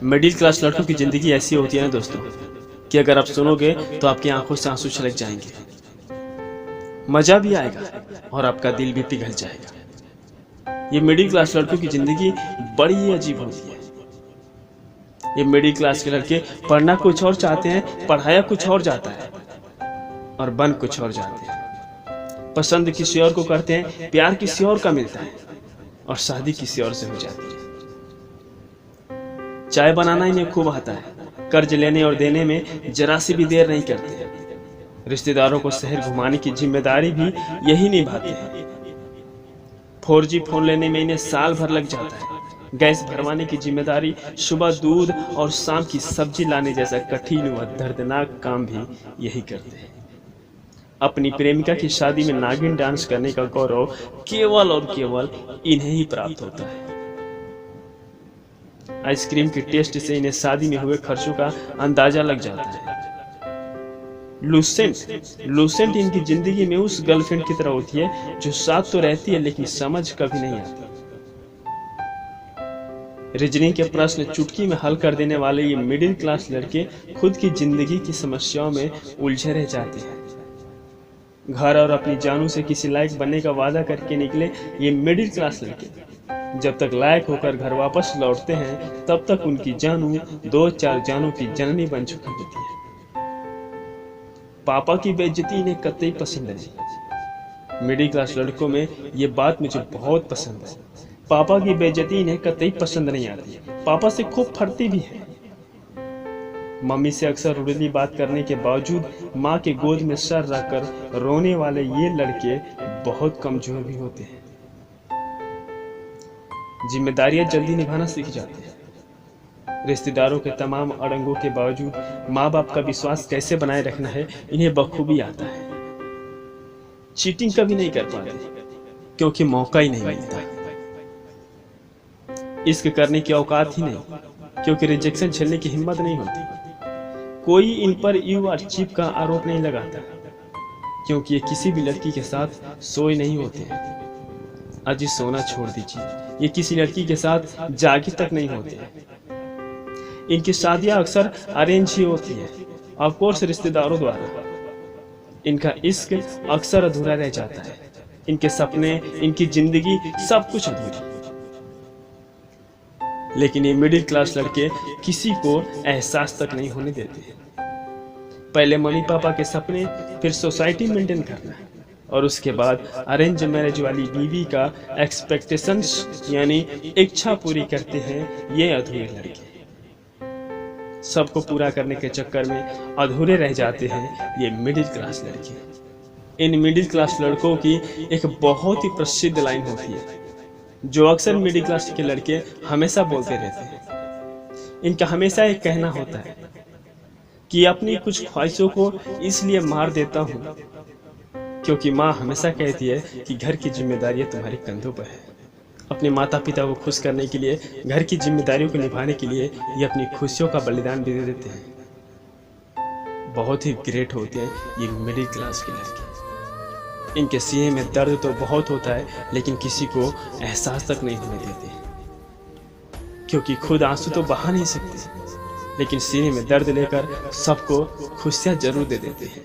Middle class लड़कों की ज़िंदगी ऐसी होती है ना दोस्तों कि अगर आप सुनोगे तो आपकी आंखों से आंसू छलक जाएंगे, मज़ा भी आएगा और आपका दिल भी पिघल जाएगा। ये मिडिल क्लास लड़कों की ज़िंदगी बड़ी ही अजीब होती है। ये मिडिल क्लास के लड़के पढ़ना कुछ और चाहते हैं, पढ़ाया कुछ और जाता है और बन कुछ और जाते हैं। पसंद किसी और को करते हैं, प्यार किसी और का मिलता है और शादी किसी और से हो जाती है। चाय बनाना इन्हें खूब आता है, कर्ज लेने और देने में जरा सी भी देर नहीं करते। रिश्तेदारों को शहर घुमाने की जिम्मेदारी भी यही निभाते हैं। 4G फोन लेने में इन्हें साल भर लग जाता है। गैस भरवाने की जिम्मेदारी, सुबह दूध और शाम की सब्जी लाने जैसा कठिन व दर्दनाक काम भी यही करते हैं। अपनी प्रेमिका की शादी में नागिन डांस करने का गौरव केवल और केवल इन्हें ही प्राप्त होता है। आइसक्रीम के टेस्ट से इन्हें शादी में हुए खर्चों का अंदाजा लग जाता है। लूसेंट इनकी जिंदगी में उस गर्लफ्रेंड की तरह होती है जो साथ तो रहती है लेकिन समझ कभी नहीं आती। रीजनिंग के प्रश्न चुटकी में हल कर देने वाले ये मिडिल क्लास लड़के खुद की जिंदगी की समस्याओं में उलझे रह जाते हैं। घर और अपनी जानू से किसी लायक बनने का वादा करके निकले ये मिडिल क्लास लड़के जब तक लायक होकर घर वापस लौटते हैं तब तक उनकी जानू 2-4 जानों की जननी बन चुकी होती है। पापा की बेइज्जती इन्हें कतई पसंद नहीं। मिडिल क्लास लड़कों में ये बात मुझे बहुत पसंद है। पापा की बेइज्जती इन्हें कतई पसंद नहीं आती। पापा से खूब फटती भी है। मम्मी से अक्सर रुड़ली बात करने के बावजूद माँ के गोद में सर रखकर रोने वाले ये लड़के बहुत कमजोर भी होते हैं। जिम्मेदारियां जल्दी निभाना सीख जाते हैं। रिश्तेदारों के तमाम अड़ंगों के बावजूद माँ बाप का विश्वास कैसे बनाए रखना है इन्हें बखूबी आता है। चीटिंग कभी नहीं कर पाते क्योंकि मौका ही नहीं मिलता। इश्क करने की औकात ही नहीं क्योंकि रिजेक्शन झेलने की हिम्मत नहीं होती। कोई इन पर यू आर चीप का आरोप नहीं लगाता क्योंकि ये किसी भी लड़की के साथ सोए नहीं होते हैं। अजी सोना छोड़ दीजिए, ये किसी लड़की के साथ जागी तक नहीं होते हैं। इनकी शादियां अक्सर अरेंज ही होती है, ऑफ कोर्स रिश्तेदारों द्वारा। इनका इश्क अक्सर अधूरा रह जाता है। इनके सपने, इनकी जिंदगी, सब कुछ अधूरी। लेकिन ये मिडिल क्लास लड़के किसी को एहसास तक नहीं होने देते। पहले मम्मी पापा के सपने, फिर सोसाइटी मेंटेन करना और उसके बाद अरेंज मैरिज वाली बीवी का एक्सपेक्टेशंस यानी इच्छा पूरी करते हैं ये अधूरे लड़के। सबको पूरा करने के चक्कर में अधूरे रह जाते हैं ये मिडिल क्लास लड़के। इन मिडिल क्लास लड़कों की एक बहुत ही प्रसिद्ध लाइन होती है जो अक्सर मिडिल क्लास के लड़के हमेशा बोलते रहते हैं। इनका हमेशा एक कहना होता है कि अपनी कुछ ख्वाहिशों को इसलिए मार देता हूँ क्योंकि माँ हमेशा कहती है कि घर की जिम्मेदारियां तुम्हारे कंधों पर है। अपने माता पिता को खुश करने के लिए, घर की जिम्मेदारियों को निभाने के लिए ये अपनी खुशियों का बलिदान भी दे देते हैं। बहुत ही ग्रेट होते हैं ये मिडिल क्लास के लड़के। इनके सीने में दर्द तो बहुत होता है लेकिन किसी को एहसास तक नहीं होने देते क्योंकि खुद आंसू तो बहा नहीं सकते लेकिन सीने में दर्द लेकर सबको खुशियां जरूर दे देते हैं।